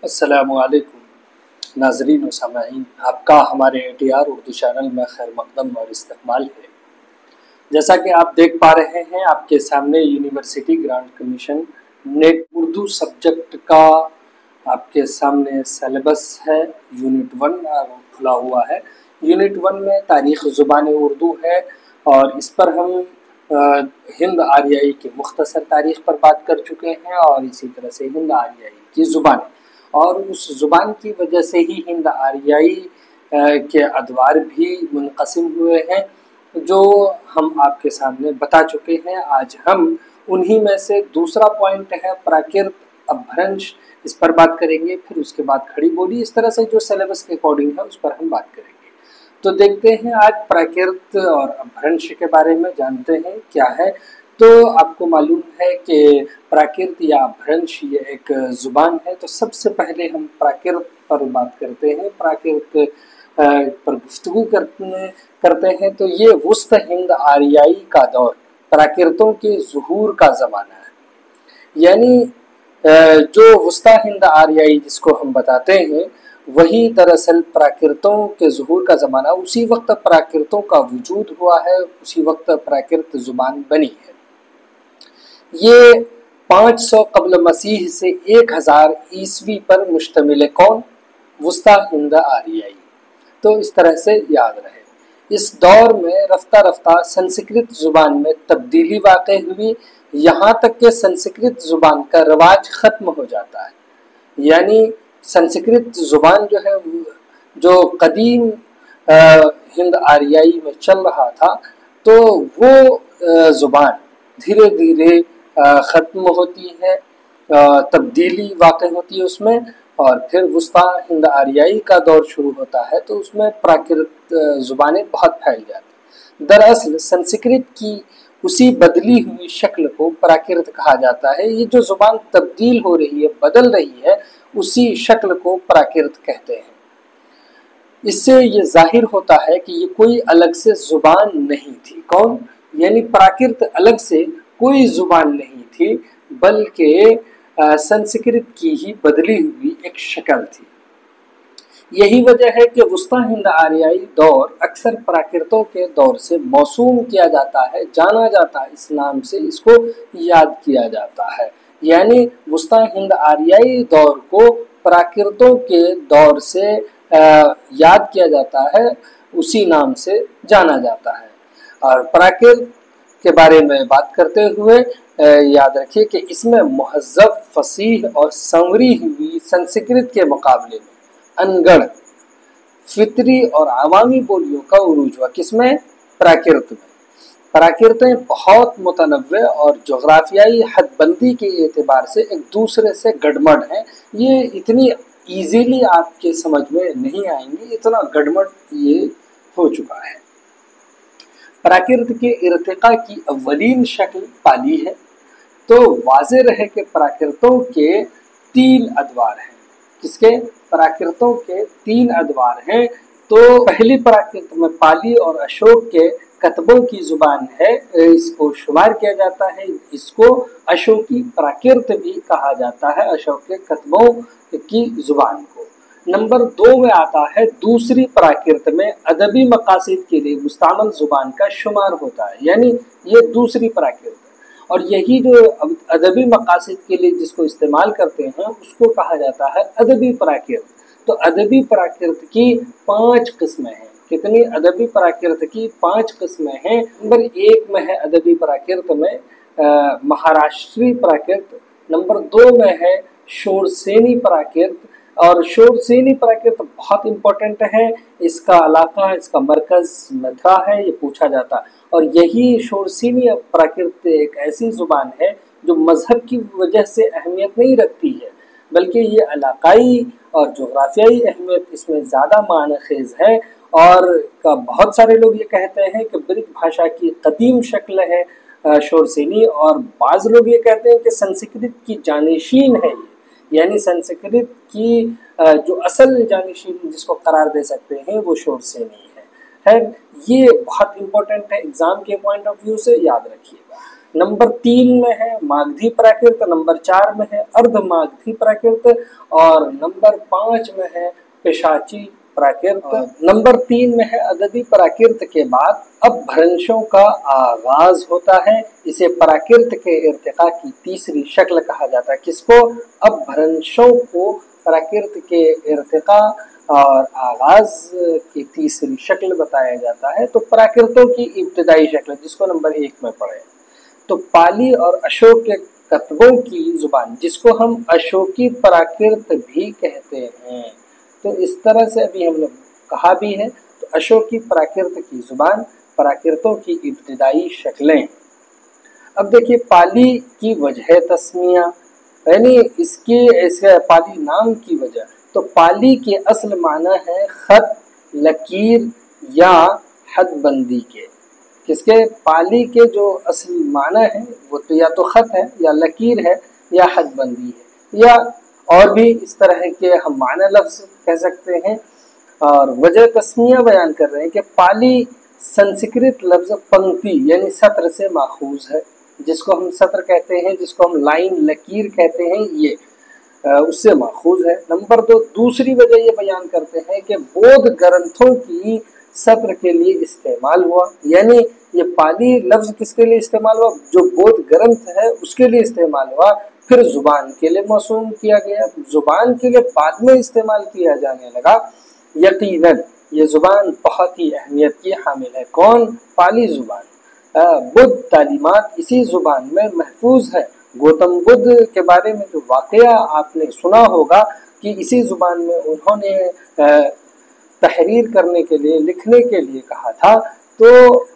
السلام علیکم ناظرین و سامعین، آپ کا ہمارے ATR اردو چینل میں خیر مقدم اور استقبال ہے۔ جیسا کہ آپ دیکھ پا رہے ہیں آپ کے سامنے university grant commission NET Urdu subject کا آپ کے سامنے سیلیبس ہے۔ یونٹ 1 کھلا ہوا ہے۔ یونٹ 1 میں تاریخ زبان اردو ہے اور اس پر ہم ہند آریائی کی مختصر تاریخ پر بات کر چکے ہیں اور اسی طرح سے ہند آریائی کی زبان اور اس زبان کی وجہ سے ہی ہند آریائی کے ادوار بھی منقسم ہوئے ہیں جو ہم آپ کے سامنے بتا چکے ہیں۔ آج ہم انہی میں سے دوسرا پوائنٹ ہے پراکرت اپبھرنش، اس پر بات کریں گے، پھر اس کے بعد کھڑی بولی، اس طرح سے جو سیلیبس کے اکارڈنگ ہے اس پر ہم بات کریں گے۔ تو دیکھتے ہیں آج پراکرت اور اپبھرنش کے بارے میں جانتے ہیں کیا ہے۔ تو آپ کو معلوم ہے کہ پراکرت یا اپبھرنش یہ ایک زبان ہے، تو سب سے پہلے ہم پراکرت پر بات کرتے ہیں، پراکرت پر گفتگو کرتے ہیں۔ تو یہ وسط ہند آریائی کا دور پراکرتوں کے ظہور کا زمانہ ہے، یعنی جو وسطی ہند آریائی جس کو ہم بتاتے ہیں وہی دراصل پراکرتوں کے ظہور کا زمانہ، اسی وقت پراکرتوں کا وجود ہوا ہے، اسی وقت پراکرت زبان بنی ہے۔ یہ 500 قبل مسیح سے 1000 عیسوی پر مشتمل ہے۔ کون؟ وسطی ہند آریائی۔ تو اس طرح سے یاد رہے۔ اس دور میں رفتہ رفتہ سنسکرت زبان میں تبدیلی واقع ہوئی، یہاں تک کہ سنسکرت زبان کا رواج ختم ہو جاتا ہے۔ یعنی سنسکرت زبان جو ہے جو قدیم ہند آریائی میں چل رہا تھا، تو وہ زبان دھیرے دھیرے ختم ہوتی ہے، تبدیلی واقع ہوتی ہے اس میں، اور پھر وسطی ہند آریائی کا دور شروع ہوتا ہے تو اس میں پراکرت زبانیں بہت پھیل جاتی ہیں۔ دراصل سنسکرت کی اسی بدلی ہوئی شکل کو پراکرت کہا جاتا ہے۔ یہ جو زبان تبدیل ہو رہی ہے، بدل رہی ہے، اسی شکل کو پراکرت کہتے ہیں۔ اس سے یہ ظاہر ہوتا ہے کہ یہ کوئی الگ سے زبان نہیں تھی۔ کون؟ یعنی پراکرت الگ سے کوئی زبان نہیں تھی، بلکہ سنسکرت کی ہی بدلی ہوئی ایک شکل تھی۔ یہی وجہ ہے کہ وسطی ہند آریائی دور اکثر پراکرتوں کے دور سے موسوم کیا جاتا ہے، جانا جاتا ہے، اس نام سے اس کو یاد کیا جاتا ہے۔ یعنی وسطی ہند آریائی دور کو پراکرتوں کے دور سے یاد کیا جاتا ہے، اسی نام سے جانا جاتا ہے۔ اور پراکرت کے بارے میں بات کرتے ہوئے یاد رکھیے کہ اس میں مہذب، فصیح اور سنوری ہوئی سنسکرت کے مقابلے میں انگڑ، فطری اور عوامی بولیوں کا عروج ہوا۔ کس میں؟ پراکرت میں۔ پراکرتیں بہت متنوع اور جغرافیائی حد بندی کے اعتبار سے ایک دوسرے سے گڈمڈ ہیں۔ یہ اتنی ایزیلی آپ کے سمجھ میں نہیں آئیں گی، اتنا گڈمڈ یہ ہو چکا ہے۔ پراکرت کے ارتقاء کی اولین شکل پالی ہے، تو واضح رہے کہ پراکرتوں کے 3 ادوار ہیں۔ کس کے؟ پراکرتوں کے 3 ادوار ہیں۔ تو پہلی پراکرت میں پالی اور اشوک کے کتبوں کی زبان ہے، اس کو شمار کیا جاتا ہے، اس کو اشوکی پراکرت بھی کہا جاتا ہے، اشوک کے کتبوں کی زبان کو۔ نمبر 2 میں آتا ہے دوسری پراکرت میں ادبی مقاصد کے لیے مستعمل زبان کا شمار ہوتا ہے، یعنی یہ دوسری پراکرت ہے۔ اور یہی جو ادبی مقاصد کے لیے جس کو استعمال کرتے ہیں اس کو کہا جاتا ہے ادبی پراکرت۔ تو ادبی پراکرت کی 5 قسمیں ہیں۔ کتنی؟ ادبی پراکرت کی 5 قسمیں ہیں۔ نمبر 1 میں ہے ادبی پراکرت میں مہاراشٹری پراکرت، نمبر 2 میں ہے شورسینی پراکرت، اور شورسینی پراکرت بہت امپورٹنٹ ہے، اس کا علاقہ، اس کا مرکز متھرا ہے، یہ پوچھا جاتا۔ اور یہی شورسینی پراکرت ایک ایسی زبان ہے جو مذہب کی وجہ سے اہمیت نہیں رکھتی ہے، بلکہ یہ علاقائی اور جغرافیائی اہمیت اس میں زیادہ معنی خیز ہے۔ اور بہت سارے لوگ یہ کہتے ہیں کہ برج بھاشا کی قدیم شکل ہے شورسینی، اور بعض لوگ یہ کہتے ہیں کہ سنسکرت کی جانشین ہے یہ، یعنی سنسکرت کی جو اصل جانشین جس کو قرار دے سکتے ہیں وہ شورسینی ہے۔ یہ بہت امپورٹنٹ ہے، ایگزام کے پوائنٹ آف ویو سے یاد رکھیے گا۔ नंबर 3 में है मागधी प्राकृत, नंबर 4 में है अर्ध मागधी प्राकृत और नंबर 5 में है पिशाची प्राकृत। नंबर 3 में है अददी प्राकृत के बाद अपभ्रंशों का आगाज होता है। इसे प्राकृत के इर्तिका की तीसरी शक्ल कहा जाता है। किसको? अपभ्रंशों को प्राकृत के इर्तिका और आगाज की तीसरी शक्ल बताया जाता है। तो प्राकृतों की इब्तिदाई शक्ल जिसको नंबर 1 में पढ़े, तो पाली और अशोक के कतबों की जुबान जिसको हम अशोकी प्राकृत भी कहते हैं। तो इस तरह से अभी हमने कहा भी है। तो अशोकी प्राकृत की जुबान, प्राकृतों की इब्तिदाई शक्लें। अब देखिए पाली की वजह तस्मिया, यानी इसके पाली नाम की वजह। तो पाली के असल माना है खत, लकीर या हदबंदी के। किसके? पाली के जो असल माना है वो तो या तो खत है या लकीर है या हदबंदी है, या और भी इस तरह के हम माना लफ्ज कह सकते हैं। और वजह तस्मिया बयान कर रहे हैं कि पाली संस्कृत लफ्ज पंक्ति यानी सत्र से माखूज है, जिसको हम सत्र कहते हैं, जिसको हम लाइन लकीर कहते हैं, ये उससे माखूज है। नंबर 2 दूसरी वजह ये बयान करते हैं कि बौद्ध ग्रंथों की सत्र के लिए इस्तेमाल हुआ, यानी ये पाली लफ्ज किसके लिए इस्तेमाल हुआ? जो बौद्ध ग्रंथ है उसके लिए इस्तेमाल हुआ। फिर जुबान के लिए मौसूम किया गया, जुबान के लिए बाद में इस्तेमाल किया जाने लगा। यकीनन ये जुबान बहुत ही अहमियत की हामिल है। कौन? पाली जुबान। बुद्ध तालीमात इसी जुबान में महफूज है। गौतम बुद्ध के बारे में जो वाकया आपने सुना होगा कि इसी जुबान में उन्होंने तहरीर करने के लिए, लिखने के लिए कहा था, तो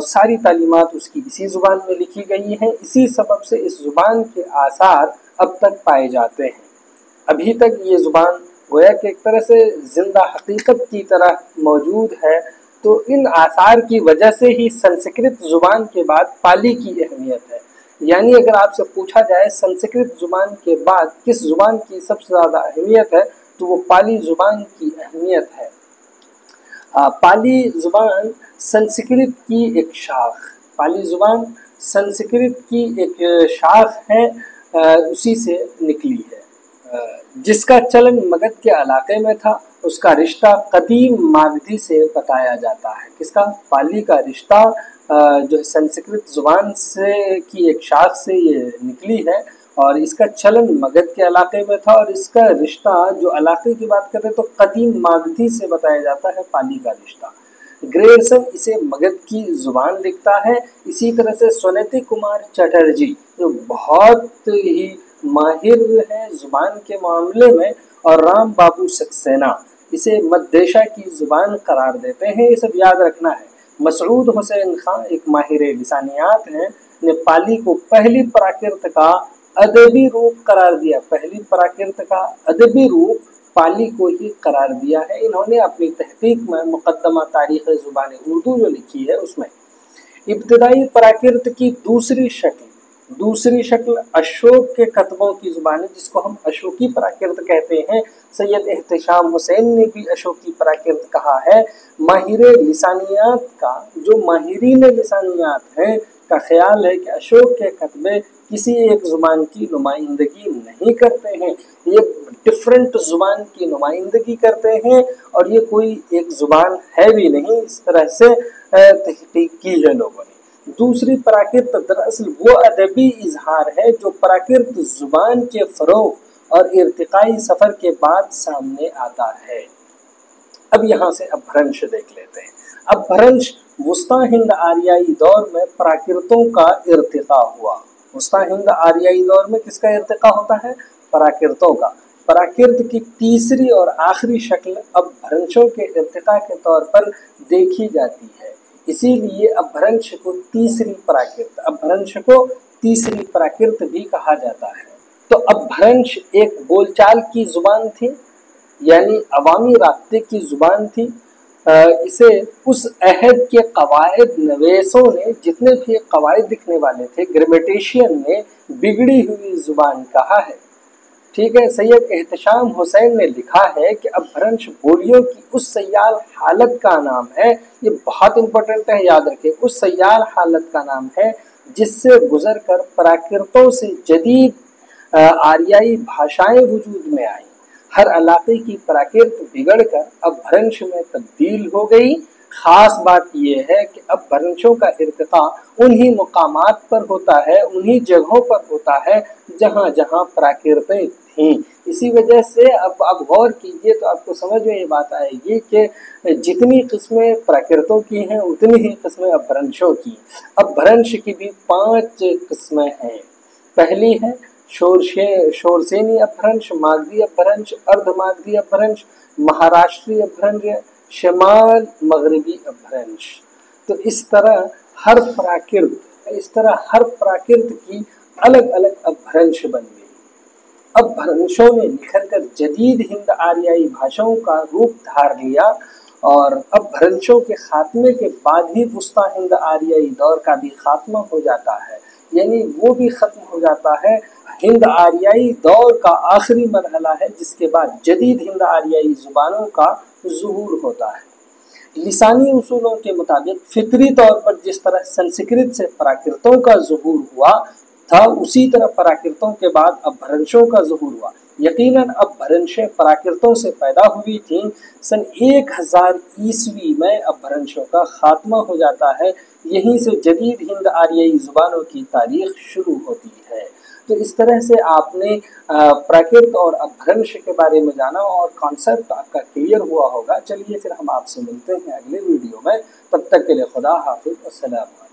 सारी तालीमात उसकी इसी जुबान में लिखी गई हैं। इसी सबब से इस जुबान के आसार अब तक पाए जाते हैं। अभी तक ये जुबान गोया कि एक तरह से जिंदा हकीकत की तरह मौजूद है। तो इन आसार की वजह से ही संस्कृत जुबान के बाद पाली की अहमियत है। यानी अगर आपसे पूछा जाए संस्कृत जुबान के बाद किस जुबान की सबसे ज़्यादा अहमियत है, तो वो पाली जुबान की अहमियत है। पाली जुबान संस्कृत की एक शाख, पाली जुबान संस्कृत की एक शाख है, उसी से निकली है। जिसका चलन मगध के इलाके में था, उसका रिश्ता कदीम मागधी से बताया जाता है। किसका? पाली का रिश्ता जो है संस्कृत जुबान से की एक शाख से ये निकली है और इसका चलन मगध के इलाके में था और इसका रिश्ता जो इलाके की बात करें तो कदीम मागधी से बताया जाता है पाली का रिश्ता। ग्रेयर्सन इसे मगध की जुबान लिखता है। इसी तरह से सोनेति कुमार चटर्जी जो बहुत ही माहिर है जुबान के मामले में, और राम बाबू सक्सेना इसे मध्यदेशा की जुबान करार देते हैं। ये सब याद रखना है। मसऊद हुसैन खां एक माहिर लिसानियात हैं, ने पाली को पहली प्राकृत का अदबी रूप करार दिया। पहली प्राकृत का अदबी रूप पाली को ही करार दिया है। इन्होंने अपनी तहकीक में मुकद्दमा तारीख़ ज़ुबान उर्दू जो लिखी है उसमें इब्तिदाई प्राकृत की दूसरी शक्ल अशोक के कतबों की जुबान है, जिसको हम अशोकी प्राकृत कहते हैं। सैयद एहतशाम हुसैन ने भी अशोकी प्राकृत कहा है। माहिर लिसानियात का जो माहिरीन लिसानियात हैं का ख्याल है कि अशोक के कतबे किसी एक ज़ुबान की नुमाइंदगी नहीं करते हैं, ये डिफरेंट ज़ुबान की नुमाइंदगी करते हैं और ये कोई एक ज़ुबान है भी नहीं। इस तरह से तहकीक की है लोगों ने। दूसरी प्राकृत दरअसल वो अदबी इजहार है जो प्राकृत ज़ुबान के फ़रोग़ और इर्तिकाई सफ़र के बाद सामने आता है। अब यहाँ से अपभ्रंश देख लेते हैं। अपभ्रंश वुस्ता हिंद आर्याई दौर में प्राकृतों का इर्तिका हुआ। वुस्ता हिंद आर्याई दौर में किसका इर्तिका होता है? प्राकृतों का। प्राकृत की तीसरी और आखिरी शक्ल अपभ्रंशों के इर्तिका के तौर पर देखी जाती है। इसीलिए अपभ्रंश को तीसरी प्राकृत भी कहा जाता है। तो अपभ्रंश एक बोलचाल की जुबान थी, यानी अवामी राब्ते की जुबान थी। इसे उस अहद के कवायद नवेसों ने, जितने भी कवायद लिखने वाले थे, ग्रामेटिशियन ने बिगड़ी हुई जुबान कहा है। ठीक है। सैयद एहतशाम हुसैन ने लिखा है कि अपभ्रंश बोलियों की उस सयाल हालत का नाम है, ये बहुत इंपॉर्टेंट है, याद रखें, उस सयाल हालत का नाम है जिससे गुजर कर प्राकृतों से जदीद आर्याई भाषाएं वजूद में आई। हर इलाके की प्राकृत बिगड़कर अपभ्रंश में तब्दील हो गई। खास बात यह है कि अपभ्रंशों का इर्तिका उन्हीं मुकामात पर होता है, उन्हीं जगहों पर होता है जहाँ जहाँ प्राकृतें थीं। इसी वजह से अब गौर कीजिए तो आपको समझ में ये बात आएगी कि जितनी किस्में प्राकृतों की हैं उतनी ही किस्में अपभ्रंशों की। अपभ्रंश की भी 5 किस्में हैं। पहली है शोरसेनी अपभ्रंश, मागधी अपभ्रंश, अर्धमागधी अपभ्रंश, महाराष्ट्रीय अपभ्रंश, शमाल मगरबी अपभ्रंश। तो इस तरह हर प्राकृत की अलग अलग अपभ्रंश बन गई। अपभ्रंशों ने निखर कर जदीद हिंद आर्याई भाषाओं का रूप धार लिया और अपभ्रंशों के खात्मे के बाद ही वुस्ता हिंद आर्याई दौर का भी खात्मा हो जाता है, यानी वो भी खत्म हो जाता है। हिंद आर्याई दौर का आखिरी मरहला है जिसके बाद जदीद हिंद आर्याई जुबानों का ज़ुहूर होता है। लिसानी उसूलों के मुताबिक फितरी तौर पर जिस तरह संस्कृत से प्राकृतों का ज़ुहूर हुआ था, उसी तरह प्राकृतों के बाद अपभ्रंशों का ज़ुहूर हुआ। यकीनन अपभ्रंशें प्राकृतों से पैदा हुई थीं। सन 1000 ईस्वी में अपभ्रंशों का खात्मा हो जाता है। यहीं से जदीद हिंद आर्याई ज़ुबानों की तारीख शुरू होती है। तो इस तरह से आपने प्राकृत और अपभ्रंश के बारे में जाना और कॉन्सेप्ट आपका क्लियर हुआ होगा। चलिए फिर हम आपसे मिलते हैं अगले वीडियो में। तब तक के लिए खुदा हाफिज़, अस्सलाम वालेकुम।